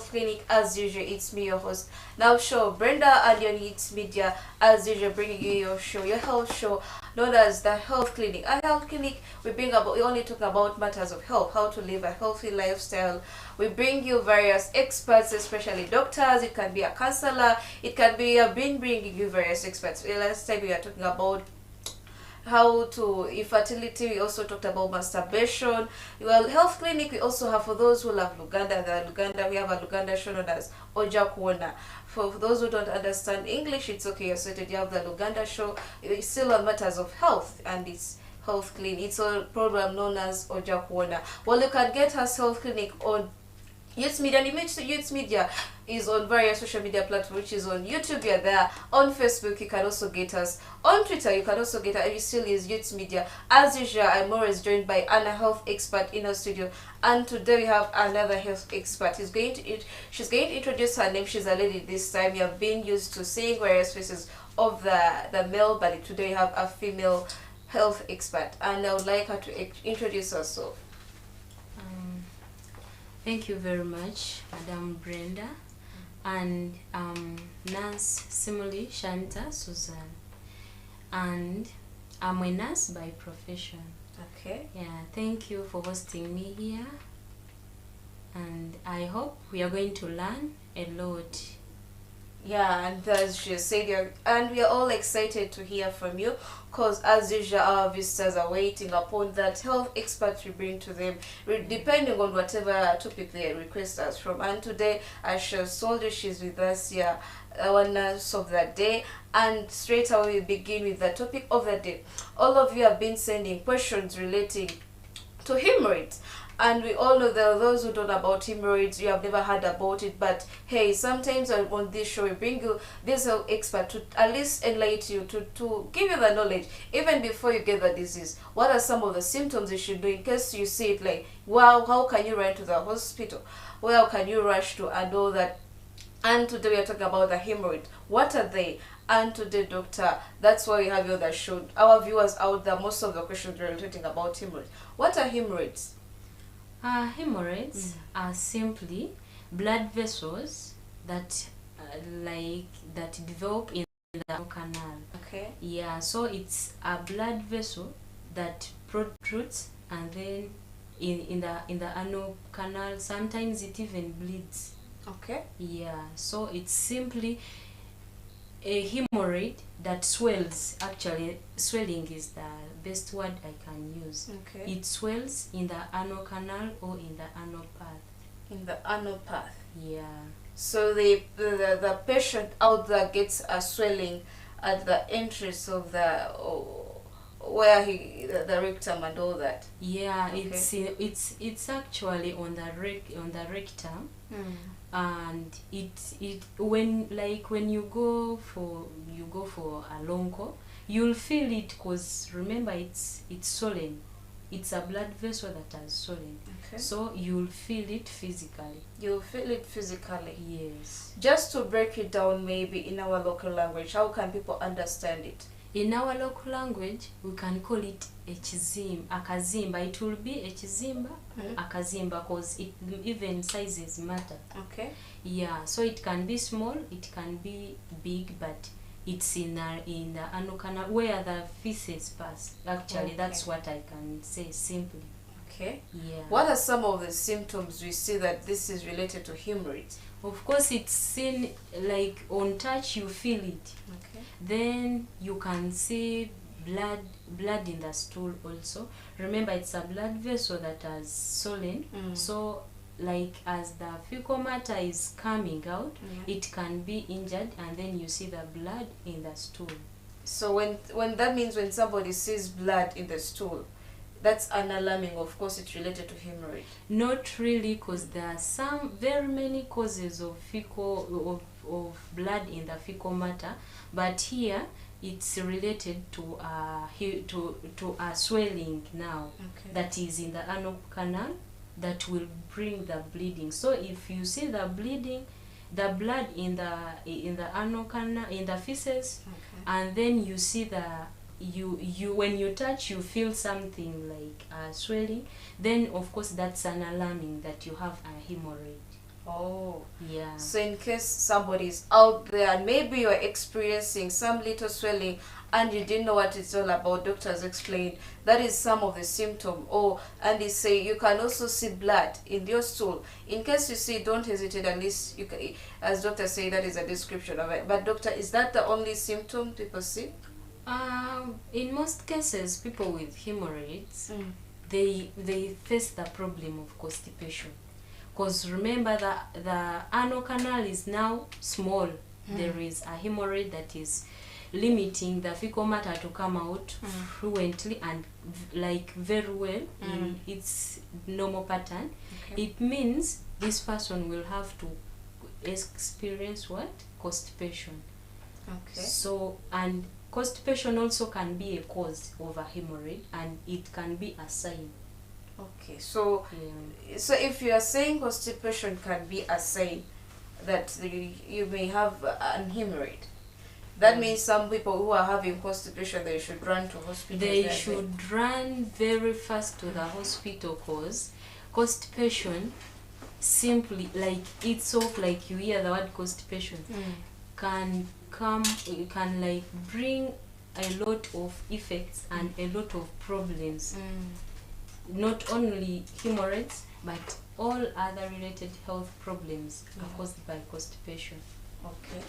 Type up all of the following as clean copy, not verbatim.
Health Clinic. As usual, it's me, your host, now show Brenda, and your Needs Media, as usual, bringing you your show, your health show, known as the Health Clinic. A Health Clinic, we only talk about matters of health, how to live a healthy lifestyle. We bring you various experts, especially doctors. It can be a counselor, it can be bringing you various experts. Last time we are talking about how to infertility. We also talked about masturbation. Well, Health Clinic, we also have, for those who love Luganda, we have a Luganda show known as Oja Kuona. For those who don't understand English, it's okay, you're sorted. You have the Luganda show. It's still on matters of health, and it's Health Clinic. It's a program known as Oja Kuona. Well, you can get us Health Clinic on Youth Media, and Youth Media is on various social media platforms, which is on YouTube, you're there. On Facebook, you can also get us. On Twitter, you can also get us. You still use Youth Media. As usual, I'm always joined by Anna, health expert in our studio. And today we have another health expert. She's going to introduce her name. She's a lady this time. You have been used to seeing various faces of the male, but today we have a female health expert. And I would like her to introduce herself. Thank you very much, Madam Brenda, and nurse Simuli Shanta Susan, and I'm a nurse by profession. Okay. Yeah, thank you for hosting me here, and I hope we are going to learn a lot. Yeah, and as she said, and we are all excited to hear from you, because as usual, our visitors are waiting upon that health experts we bring to them, depending on whatever topic they request us from. And today, as she told you, she's with us here, our nurse of the day, and straight away we begin with the topic of the day. All of you have been sending questions relating to hemorrhoids. And we all know there are those who don't know about hemorrhoids, you have never heard about it, but hey, sometimes on this show we bring you this expert to at least enlighten you, to give you the knowledge, even before you get the disease. What are some of the symptoms you should do in case you see it, like, wow, how can you run to the hospital? Where can you rush to, and all that? And today we are talking about the hemorrhoid. What are they? And today, doctor, that's why we have you on the show. Our viewers out there, most of the questions are relating about hemorrhoids. What are hemorrhoids? Hemorrhoids are simply blood vessels that that develop in the canal. Okay. Yeah, so it's a blood vessel that protrudes, and then in the anal canal, sometimes it even bleeds. Okay. Yeah, so it's simply a hemorrhoid that swells. Actually, swelling is the best word I can use. Okay. It swells in the anal canal or in the anal path. In the anal path. Yeah. So the patient out there gets a swelling at the entrance of the where the rectum and all that. Yeah, okay. it's actually on the rectum. And it when you go for a longo, you'll feel it, because remember it's swollen. It's a blood vessel that has swollen. Okay. So you'll feel it physically. You'll feel it physically. Yes. Just to break it down, maybe in our local language, how can people understand it? In our local language, we can call it a kazimba. It will be a chizimba, a kazimba, because even sizes matter. Okay. Yeah, so it can be small, it can be big, but it's in the anal canal where the feces pass. Actually, okay. That's what I can say simply. Okay. Yeah. What are some of the symptoms we see that this is related to hemorrhoids? Of course, it's seen, like on touch you feel it. Okay. Then you can see blood in the stool also. Remember, it's a blood vessel that has swollen. So like as the fecal matter is coming out, it can be injured, and then you see the blood in the stool. So when that means when somebody sees blood in the stool, that's an alarming. Of course, it's related to hemorrhoid. Not really, because there are very many causes of blood in the fecal matter, but here it's related to a swelling now. Okay. That is in the anal canal, that will bring the bleeding. So if you see the bleeding, the blood in the anal canal, in the feces, okay. And then you see you when you touch, you feel something like swelling, then of course that's an alarming that you have a hemorrhoid. Oh. Yeah. So in case somebody's out there and maybe you're experiencing some little swelling and you didn't know what it's all about, doctors explained that is some of the symptom. Oh, and they say you can also see blood in your stool. In case you see, don't hesitate. At least you can, as doctors say, that is a description of it. But doctor, is that the only symptom people see? In most cases, people with hemorrhoids, they face the problem of constipation. Because remember that the anal canal is now small. There is a hemorrhoid that is limiting the fecal matter to come out fluently and like very well in its normal pattern. Okay. It means this person will have to experience what? Constipation. Okay. So, and constipation also can be a cause of a hemorrhoid, and it can be a sign. Okay. So, Yeah. so if you are saying constipation can be a sign that you may have an hemorrhoid, that means some people who are having constipation, they should run to hospital. They should run very fast to the hospital, because constipation, simply like it's of like you hear the word constipation, can come, it can like bring a lot of effects and a lot of problems. Not only hemorrhoids, but all other related health problems are caused by constipation. Okay.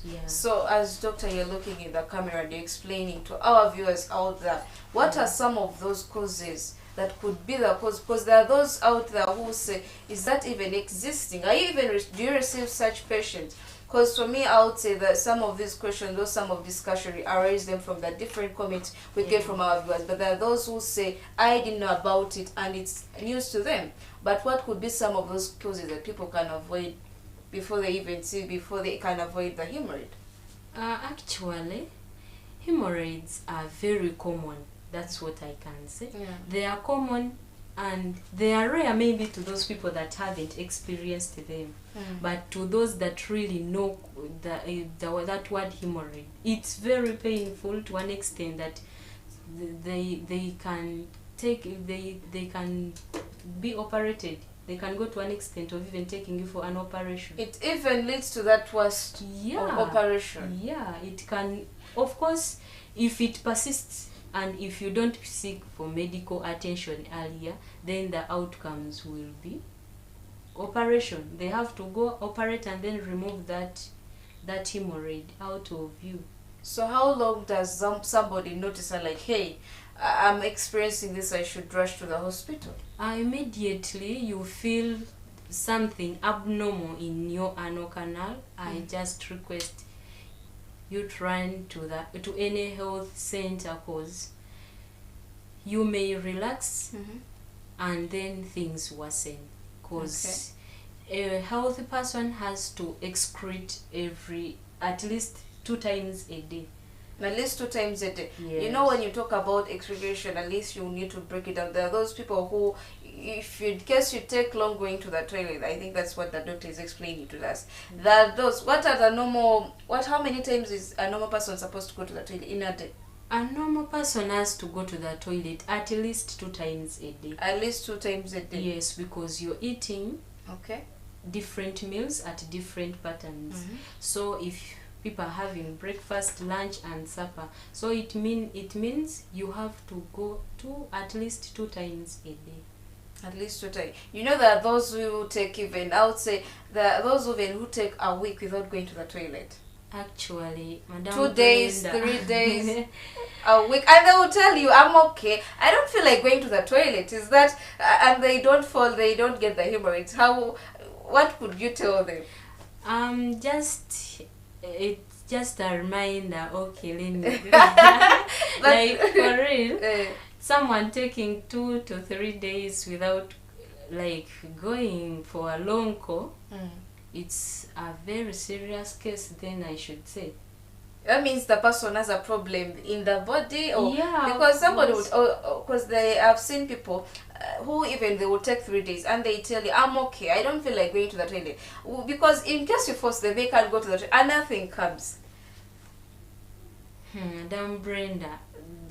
Yeah. So as doctor, you're looking in the camera and you're explaining to our viewers out there, what are some of those causes that could be the cause? Because there are those out there who say, is that even existing? Are you even, do you receive such patients? Because for me, I would say that some of these questions or some of discussion, we arise them from the different comments we get from our viewers. But there are those who say, I didn't know about it and it's news to them. But what could be some of those causes that people can avoid before they even see, before they can avoid the hemorrhoid? Actually, hemorrhoids are very common. That's what I can say. Yeah. They are common and they are rare maybe to those people that haven't experienced them. But to those that really know that word hemorrhoid, it's very painful to an extent that they can be operated. They can go to an extent of even taking you for an operation. It even leads to that worst operation. Yeah, it can. Of course, if it persists and if you don't seek for medical attention earlier, then the outcomes will be operation. They have to go operate and then remove that hemorrhoid out of you. So how long does somebody notice and like, hey, I'm experiencing this, I should rush to the hospital? Immediately you feel something abnormal in your anal canal, I just request you to run to any health center, cause you may relax and then things worsen. Cause a healthy person has to excrete at least 2 times a day. At least 2 times a day. Yes. You know, when you talk about excretion, at least you need to break it down. There are those people who, if in case you take long going to the toilet, I think that's what the doctor is explaining to us. That those, what are the normal, how many times is a normal person supposed to go to the toilet in a day? A normal person has to go to the toilet at least 2 times a day. At least 2 times a day? Yes, because you're eating different meals at different patterns. So if people are having breakfast, lunch and supper, so it means you have to go to at least 2 times a day. At least 2 times. You know, there are those who take even, I would say, there are those even who take a week without going to the toilet. Actually, Madam 2 days, Brenda, 3 days, a week, and they will tell you, I'm okay, I don't feel like going to the toilet. Is that, and they don't fall, they don't get the hemorrhoids. What could you tell them? It's just a reminder. Okay, let me like for real. Someone taking 2 to 3 days without like going for a long call, it's a very serious case, then I should say. That means the person has a problem in the body, or yeah, because somebody would, because I've seen people who even they will take 3 days and they tell you, I'm okay, I don't feel like going to the toilet, because in case you force them, they can't go to the toilet and nothing comes. Madam Brenda,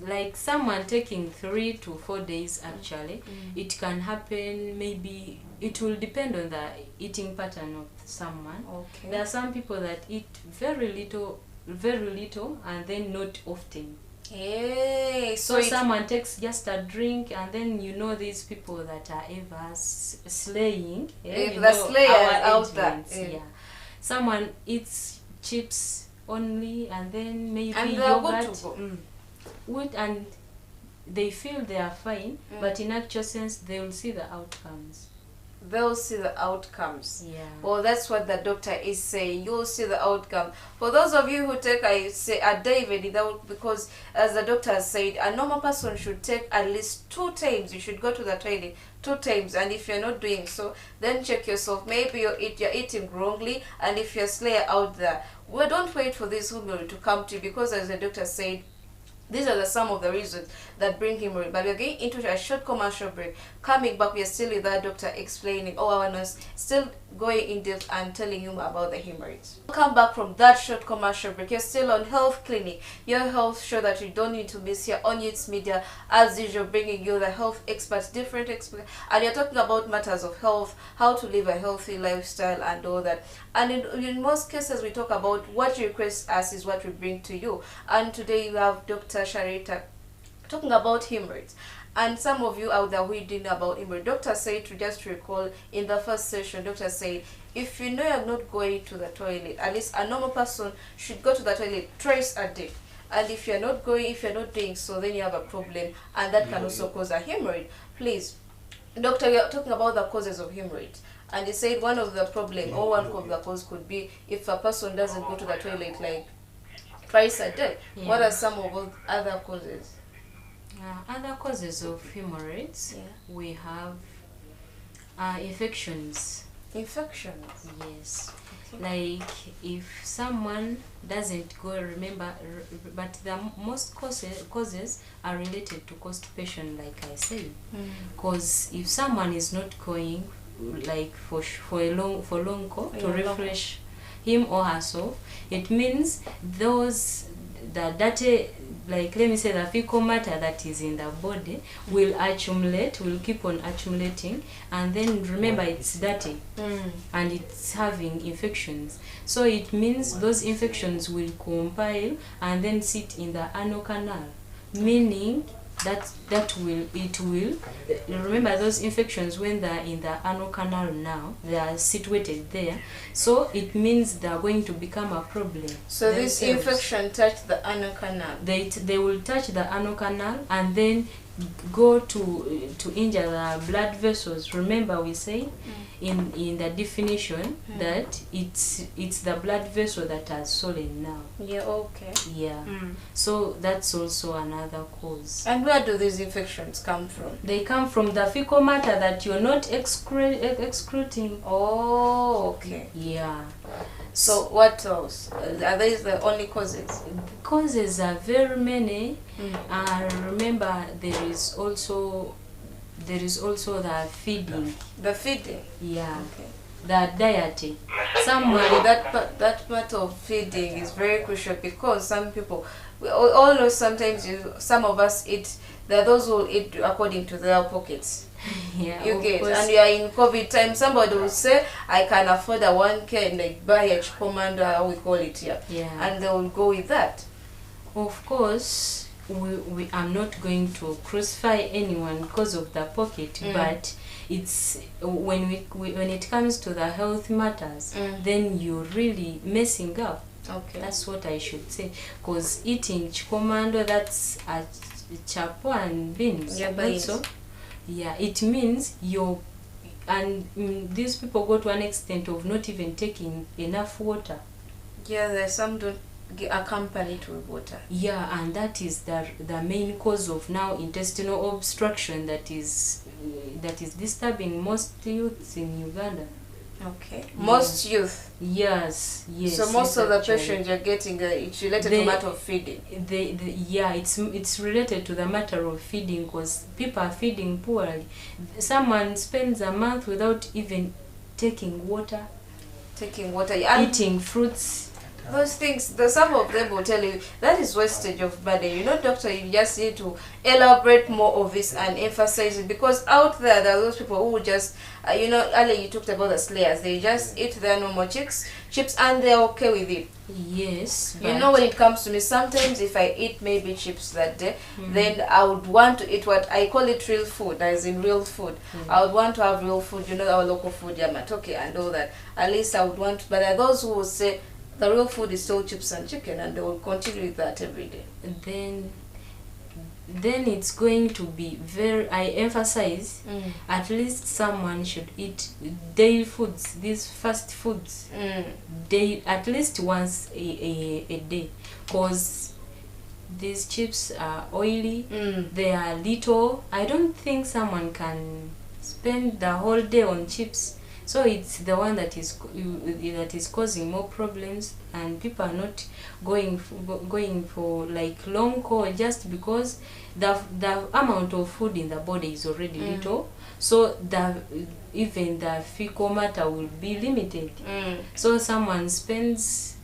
like someone taking 3 to 4 days, actually it can happen maybe it will depend on the eating pattern of someone. Okay. There are some people that eat very little, and then not often. Hey, So someone takes just a drink, and then these people that are ever slaying. The slayers out there. Yeah. Someone eats chips only, and then maybe and yogurt. Good, and they feel they are fine, but in actual sense, they will see the outcomes. They'll see the outcomes. Yeah. Well, that's what the doctor is saying. You'll see the outcome. For those of you who take, I say, a day without, because as the doctor has said, a normal person should take at least 2 times. You should go to the toilet 2 times, and if you're not doing so, then check yourself. Maybe you're eating wrongly, and if you're slayer out there, well, don't wait for this hemorrhoid to come to you, because as the doctor said, these are some of the reasons that bring hemorrhoid. But we're going into a short commercial break. Coming back, we are still with our doctor explaining, our nurse still going in depth and telling you about the hemorrhoids. Come back from that short commercial break. You're still on Health Clinic, your health show that you don't need to miss here on Youth Media. As usual, bringing you the health experts, different experts, and you're talking about matters of health, how to live a healthy lifestyle and all that. And in most cases, we talk about what you request us is what we bring to you. And today you have Dr. Sharita talking about hemorrhoids. And some of you out there who didn't know about hemorrhoids, doctor said, to just recall, in the first session, doctor said, if you know you're not going to the toilet, at least a normal person should go to the toilet twice a day. And if you're not doing so, then you have a problem, and that can also cause a hemorrhoid. Please, doctor, you're talking about the causes of hemorrhoids. And he said one of the problem, or one of the cause could be if a person doesn't go to the toilet like twice a day. Yeah. What are some of those other causes? Other causes of hemorrhoids, we have infections. Infections? Yes. Okay. Like if someone doesn't go, remember, but the most causes are related to constipation, like I said. Because if someone is not going, like for long call to refresh him or herself, it means the dirty, like let me say, the fecal matter that is in the body will keep on accumulating, and then remember it's dirty and it's having infections. So it means those infections will compile and then sit in the anal canal, meaning that will remember those infections, when they're in the anal canal now, they are situated there, so it means they are going to become a problem. So this infection touch the anal canal, they will touch the anal canal and then go to injure the blood vessels. Remember we say in the definition that it's the blood vessel that has swollen now. Yeah, okay. Yeah. So that's also another cause. And where do these infections come from? They come from the fecal matter that you're not excreting. Oh, okay. Yeah. So what else? Are these the only causes? The causes are very many. Remember, there is also the feeding. The feeding? Yeah. Okay. The dieting. That part of feeding is very crucial, because some people, we all know sometimes some of us eat, there are those who eat according to their pockets. Yeah, you get, and we are in COVID time. Somebody will say, I can afford a 1K and like buy a commander, how we call it here. Yeah. And they will go with that. Of course, we are not going to crucify anyone because of the pocket, but it's when it comes to the health matters, then you're really messing up. Okay. That's what I should say. Because eating chikomando, that's a chapo and beans. Yeah, beans. Also, yeah, it means these people go to an extent of not even taking enough water. Yeah, there's some don't accompany it with water. Yeah, and that is the main cause of now intestinal obstruction that is disturbing most youths in Uganda. Okay. Most youth. Yes. So most of the patients you're getting, it's related to the matter of feeding. It's related to the matter of feeding, because people are feeding poorly. Someone spends a month without even taking water. Taking water. Eating fruits. Those things, some of them will tell you that is wastage of money. You know, doctor, you just need to elaborate more of this and emphasize it, because out there are those people who just, you know, earlier you talked about the slayers. They just eat their normal chips and they're okay with it. Yes, you know, when it comes to me, sometimes if I eat maybe chips that day, then I would want to eat what I call it real food, as in real food. I would want to have real food, you know, our local food, yamatoke and all that. At least I would want, but there are those who will say the real food is still chips and chicken, and they will continue with that every day. Then it's going to be very, I emphasize, at least someone should eat daily foods, these fast foods, at least once a day, because these chips are oily, they are little. I don't think someone can spend the whole day on chips. So it's the one that is causing more problems, and people are not going for like long call, just because the amount of food in the body is already little. So even the fecal matter will be limited. So someone spends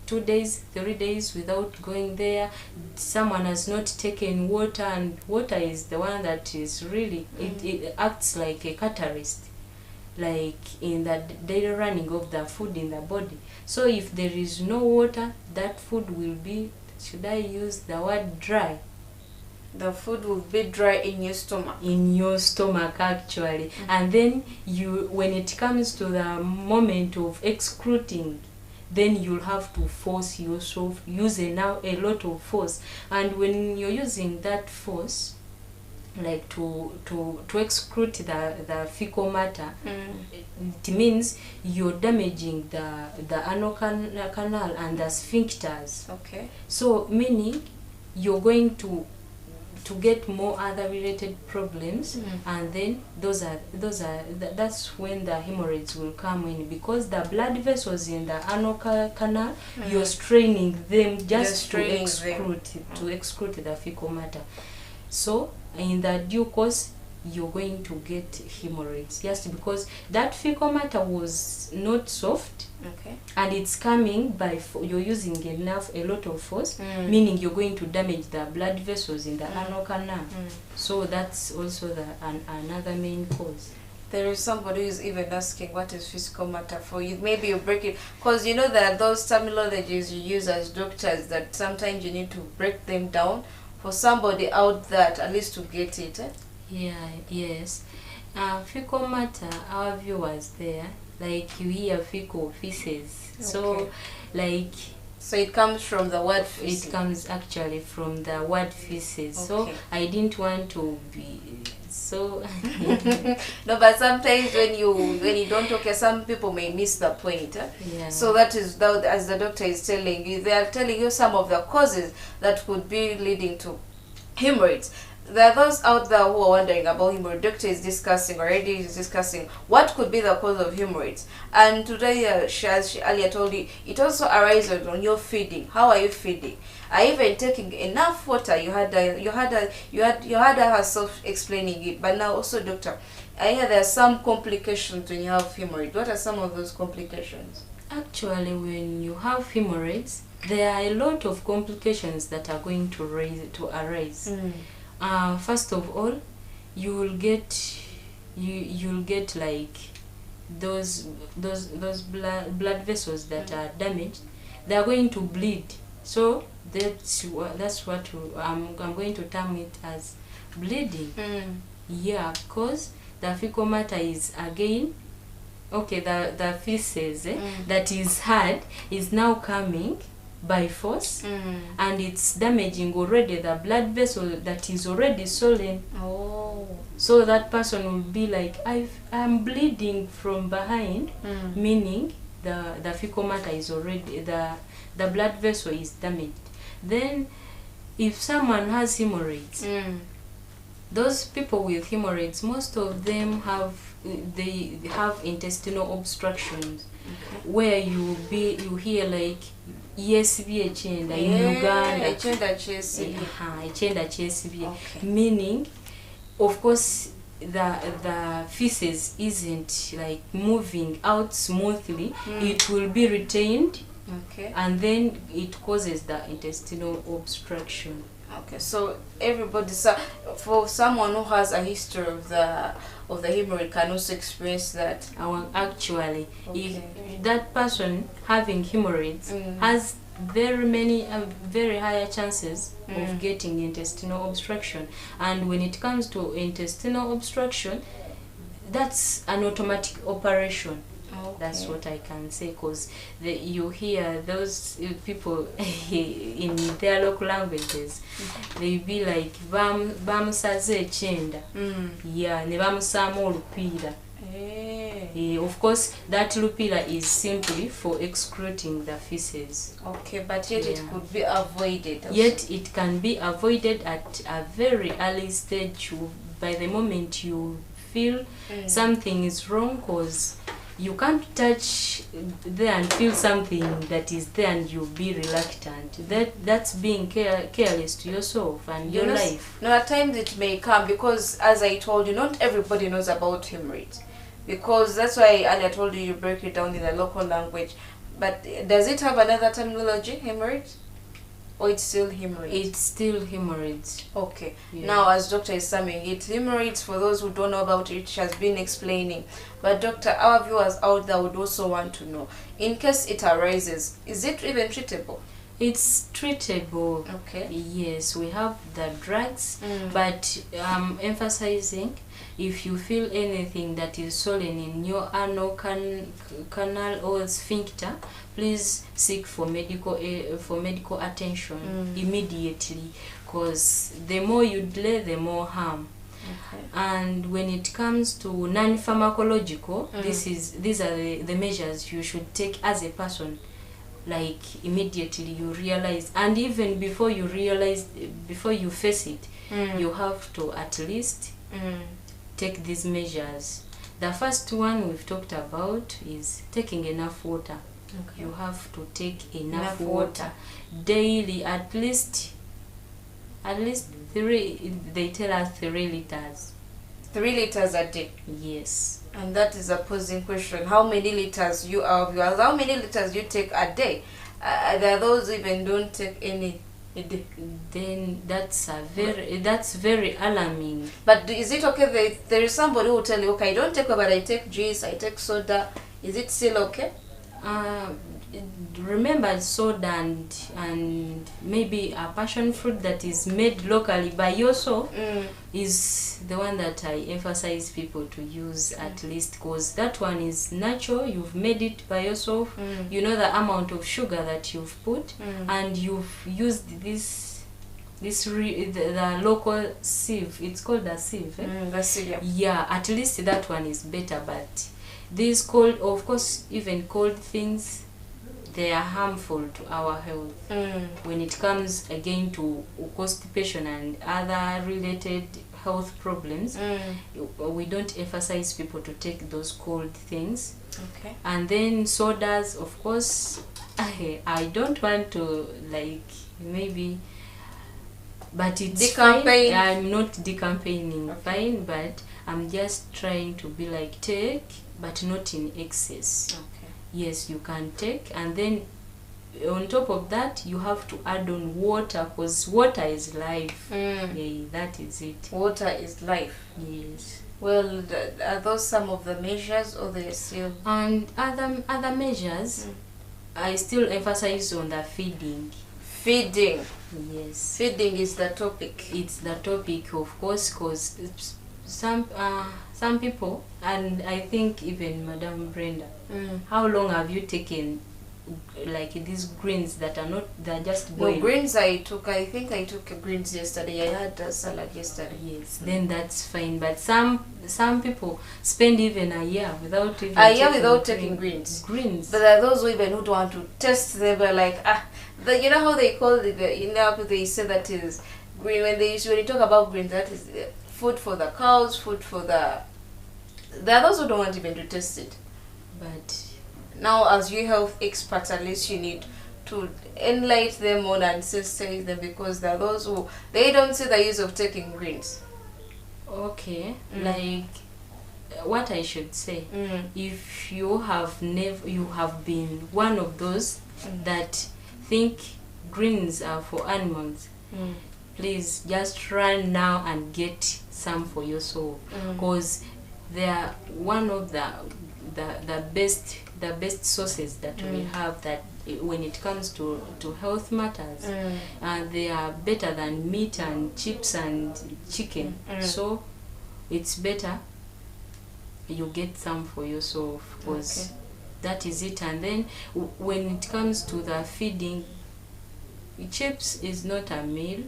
2 days, 3 days without going there. Someone has not taken water, and water is the one that is really, it acts like a catalyst, like in the daily running of the food in the body. So if there is no water, that food will be, should I use the word dry? The food will be dry in your stomach. In your stomach, actually. And then when it comes to the moment of excreting, then you'll have to force yourself, use a lot of force. And when you're using that force, like to excrete the fecal matter, it means you're damaging the anal canal and the sphincters. Okay. So meaning you're going to get more other related problems, and then that's when the hemorrhoids will come in, because the blood vessels in the anal canal, you're straining them just to excrete the fecal matter. So in the due course, you're going to get hemorrhoids, just because that fecal matter was not soft. Okay. And it's coming by you're using a lot of force, meaning you're going to damage the blood vessels in the anal canal. So that's also another main cause. There is somebody who is even asking, what is physical matter for you? Maybe you break it, because you know there are those terminologies you use as doctors that sometimes you need to break them down for somebody out there at least to get it. Yes. Fecal matter, our viewers there, like you hear fecal feces. Okay. So it comes from the word feces. It comes actually from the word feces. Okay. So I didn't want to be so no, but sometimes when you don't talk, some people may miss the point. Yeah. So that is, as the doctor is telling you, they are telling you some of the causes that could be leading to hemorrhoids. There are those out there who are wondering about hemorrhoids. Doctor is discussing what could be the cause of hemorrhoids. And today, as she earlier told you, it also arises on your feeding. How are you feeding? Are you even taking enough water? You had her herself explaining it. But now also, doctor, I hear there are some complications when you have hemorrhoids. What are some of those complications? Actually, when you have hemorrhoids, there are a lot of complications that are going to arise. First of all, you'll get like those blood vessels that are damaged. They are going to bleed. So that's what I'm going to term it as bleeding. Yeah, because the fecal matter is again, okay, the feces that is hard is now coming by force, and it's damaging already the blood vessel that is already swollen. So that person will be like, I'm bleeding from behind, meaning the fecal matter is already, the blood vessel is damaged. Then if someone has hemorrhoids, those people with hemorrhoids, most of them have intestinal obstructions, where you hear like ESB echenda in Uganda. Echenda CSB. Meaning, of course, the feces isn't like moving out smoothly. It will be retained Okay. And then it causes the intestinal obstruction. Okay, so everybody, for someone who has a history of the hemorrhoid, can also experience that. Actually, Okay. if that person having hemorrhoids has very higher chances of getting intestinal obstruction. And when it comes to intestinal obstruction, that's an automatic operation. Okay. That's what I can say, because you hear those people in their local languages, they be like bamusaze echenda, yeah, ne bamusaamu olupiira. Of course, that lupira is simply for excreting the feces. Okay, but yet it could be avoided. Also. Yet it can be avoided at a very early stage. By the moment you feel something is wrong, because you can't touch there and feel something that is there and you'll be reluctant. That's being careless to yourself and your life. No, at times it may come, because as I told you, not everybody knows about hemorrhoids. Because that's why earlier I told you break it down in the local language. But does it have another terminology, hemorrhoids? Or it's still hemorrhoids? It's still hemorrhoids. Okay. Yeah. Now, as doctor is summing it, hemorrhoids, for those who don't know about it, she has been explaining. But doctor, our viewers out there would also want to know, in case it arises, is it even treatable? It's treatable. Okay. Yes, we have the drugs, but emphasizing, if you feel anything that is swollen in your anal canal or sphincter, please seek for medical attention immediately, because the more you delay, the more harm. Okay. And when it comes to non-pharmacological, these are the measures you should take as a person. Like immediately you realize, and even before you realize, before you face it, you have to at least take these measures. The first one we've talked about is taking enough water. Okay. You have to take enough water daily, at least 3. They tell us 3 liters. 3 liters a day. Yes. And that is a posing question. How many liters how many liters you take a day? There are those even don't take any a day. Then that's very alarming. But is it okay? There is somebody who will tell you, okay, I don't take, but I take juice, I take soda. Is it still okay? Remember, soda and maybe a passion fruit that is made locally by yourself is the one that I emphasize people to use at least, because that one is natural. You've made it by yourself. You know the amount of sugar that you've put, and you've used the local sieve. It's called a sieve. The sieve. Yeah, at least that one is better. But these cold, of course, even cold things, they are harmful to our health. When it comes again to constipation and other related health problems, we don't emphasize people to take those cold things. Okay. And then sodas, of course, I don't want to maybe, but it's fine. I'm not decampaigning, okay. Fine, but I'm just trying to be like, take, but not in excess. Okay. Yes, you can take, and then on top of that you have to add on water, because water is life. Yeah, that is it. Water is life. Yes. Well, are those some of the measures, or they still? And other measures, I still emphasize on the feeding. Feeding. Yes. Feeding is the topic. It's the topic, of course, because some people, and I think even Madam Brenda, how long have you taken these greens that are not, they're just boiled? No, greens I think I took greens yesterday. I had a salad yesterday. Yes, then that's fine. But some people spend even a year without even taking greens. Greens. But there are those who don't want to test them. They're like, you know how they call it, they say that is green. When you talk about greens, that is food for the cows, food for the... There are those who don't want even to test it. But now, as you health experts, at least you need to enlighten them on and sensitize them, because there are those who, they don't see the use of taking greens. Okay, what I should say, if you have been one of those that think greens are for animals, please just run now and get some for yourself, because they are one of the best sources that we have, that when it comes to health matters, they are better than meat and chips and chicken. So it's better you get some for yourself, because that is it. And then when it comes to the feeding, chips is not a meal,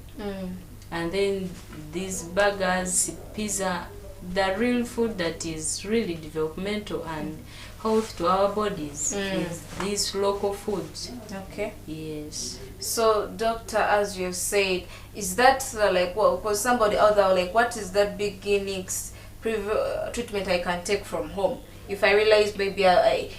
and then these burgers, pizza, the real food that is really developmental and health to our bodies is these local foods. Okay. Yes. So, doctor, as you said, is that like, well, because somebody out there, like, what is that beginnings treatment I can take from home? If I realize maybe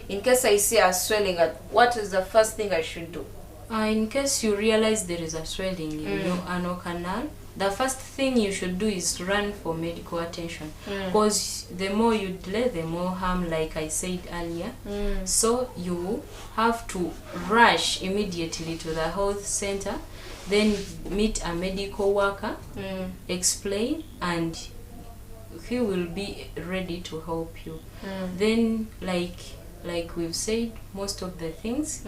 in case I see a swelling, what is the first thing I should do? In case you realize there is a swelling in your anal canal, the first thing you should do is run for medical attention, because the more you delay, the more harm, like I said earlier. So you have to rush immediately to the health center, then meet a medical worker, explain, and he will be ready to help you. Then, like we've said, most of the things,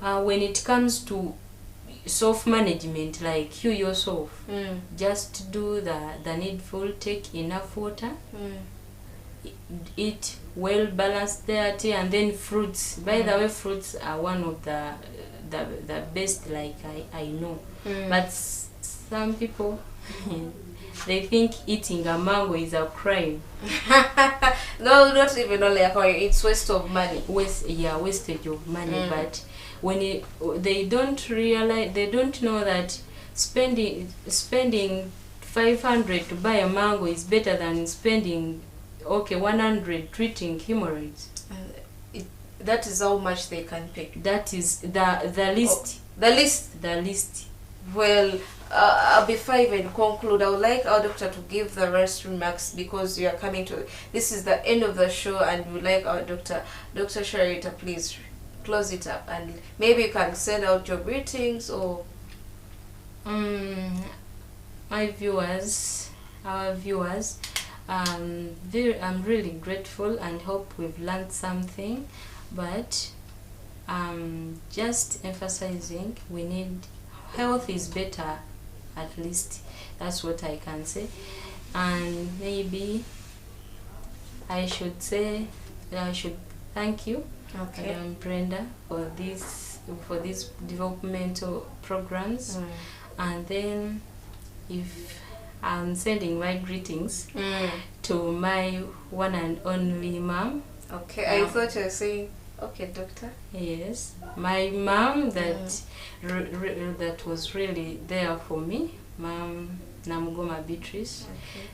when it comes to self-management, like you yourself, just do the needful, take enough water, eat well balanced diet, and then fruits. By the way, fruits are one of the best, like I know. But some people they think eating a mango is a crime. No, not even only a crime, it's waste of money. Wastage of money. But when they don't realize, they don't know that spending 500 to buy a mango is better than spending 100 treating hemorrhoids. That is how much they can pay. That is the list. The list. Well, before I even conclude, I would like our doctor to give the rest remarks, because we are coming to, this is the end of the show, and we would like our Dr. Sharita, please close it up, and maybe you can send out your greetings or our viewers. I'm really grateful and hope we've learned something, but just emphasizing, we need health is better, at least that's what I can say. And maybe I should thank you, Brenda, for these developmental programs. And then, if I'm sending my greetings to my one and only mom. I thought you were saying, doctor. Yes, my mom that that was really there for me, Mom Namugoma Beatrice.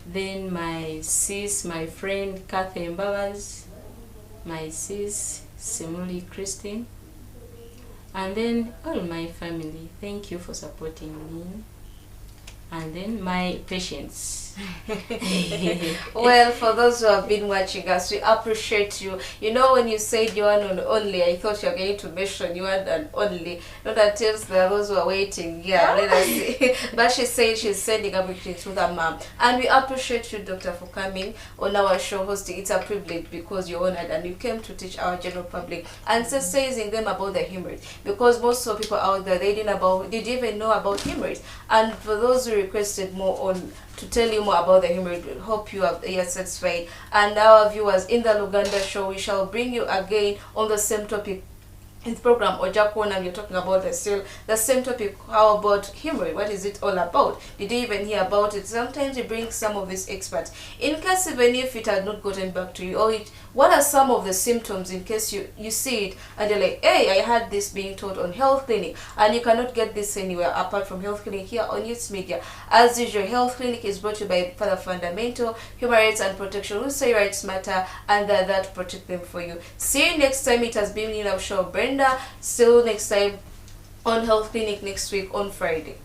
Then my sis, my friend Kathy Mbabas, my sis Simuli Christine, and then all my family. Thank you for supporting me. And then my patients. Well, for those who have been watching us, we appreciate you. You know, when you said you are an only, I thought you were going to mention you are an only. Not until there are those who are waiting. Yeah, let us see. But she said she's sending everything to the mom. And we appreciate you, doctor, for coming on our show hosting. It's a privilege, because you're honored and you came to teach our general public and sensitizing them about the hemorrhoids. Because most of people out there, they didn't even know about hemorrhoids. And for those who requested more to tell you more about the hemorrhoid, we hope you are satisfied. And our viewers, in the Luganda show, we shall bring you again on the same topic in the program Ojakona. You're talking about the same topic. How about hemorrhoid? What is it all about? Did you even hear about it? Sometimes we bring some of these experts in case even if it had not gotten back to you, or what are some of the symptoms, in case you see it and you're like, hey, I had this being taught on Health Clinic, and you cannot get this anywhere apart from Health Clinic here on Youth Media. As usual, Health Clinic is brought to you by Father Fundamental, Human Rights and Protection, who say rights matter and that protect them for you. See you next time. It has been in our show, Brenda. See you next time on Health Clinic next week on Friday.